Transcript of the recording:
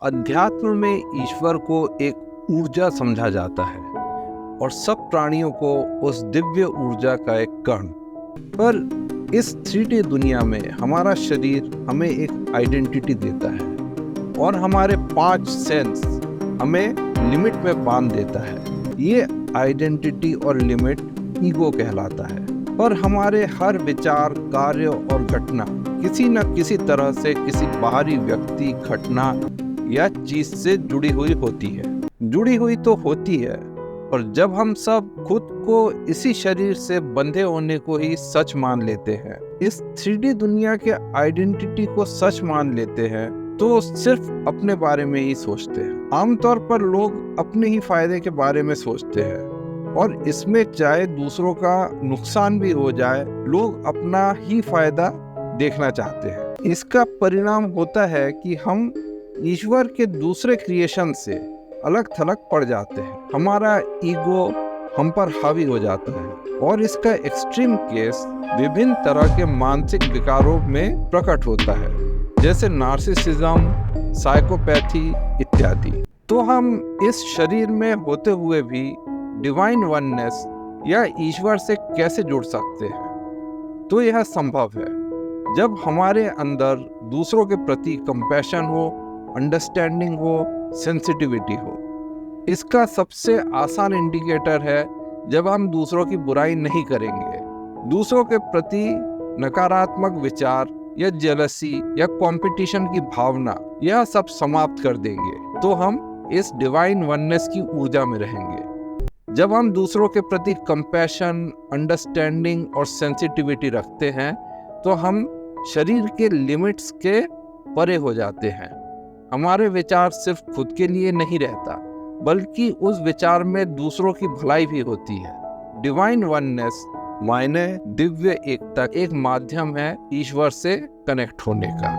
अध्यात्म में ईश्वर को एक ऊर्जा समझा जाता है और सब प्राणियों को उस दिव्य ऊर्जा का एक कण। पर इस 3D दुनिया में हमारा शरीर हमें एक आइडेंटिटी देता है और हमारे 5 सेंस हमें लिमिट में बांध देता है। ये आइडेंटिटी और लिमिट ईगो कहलाता है। पर हमारे हर विचार, कार्य और घटना किसी न किसी तरह से किसी बाहरी व्यक्ति, घटना या चीज से जुड़ी हुई होती है। जुड़ी हुई तो होती है, और जब हम सब खुद को इसी शरीर से बंधे होने को ही सच मान लेते हैं, इस 3D दुनिया के आइडेंटिटी को सच मान लेते हैं, तो सिर्फ अपने बारे में ही सोचते हैं। आमतौर पर लोग अपने ही फायदे के बारे में सोचते हैं, और इसमें चाहे दूसरों का नुकसान भी हो जाए, लोग अपना ही फायदा देखना चाहते हैं। इसका परिणाम होता है कि हम ईश्वर के दूसरे क्रिएशन से अलग थलग पड़ जाते हैं। हमारा ईगो हम पर हावी हो जाता है, और इसका एक्सट्रीम केस विभिन्न तरह के मानसिक विकारों में प्रकट होता है, जैसे नार्सिसिज्म, साइकोपैथी इत्यादि। तो हम इस शरीर में होते हुए भी डिवाइन वननेस या ईश्वर से कैसे जुड़ सकते हैं? तो यह संभव है जब हमारे अंदर दूसरों के प्रति कंपैशन हो, अंडरस्टैंडिंग हो, सेंसिटिविटी हो। इसका सबसे आसान इंडिकेटर है जब हम दूसरों की बुराई नहीं करेंगे, दूसरों के प्रति नकारात्मक विचार या जेलसी या कंपटीशन की भावना, यह सब समाप्त कर देंगे, तो हम इस डिवाइन वननेस की ऊर्जा में रहेंगे। जब हम दूसरों के प्रति कंपैशन, अंडरस्टैंडिंग और सेंसिटिविटी रखते हैं, तो हम शरीर के लिमिट्स के परे हो जाते हैं। हमारे विचार सिर्फ खुद के लिए नहीं रहता, बल्कि उस विचार में दूसरों की भलाई भी होती है। डिवाइन वननेस मायने दिव्य एकता एक माध्यम है ईश्वर से कनेक्ट होने का।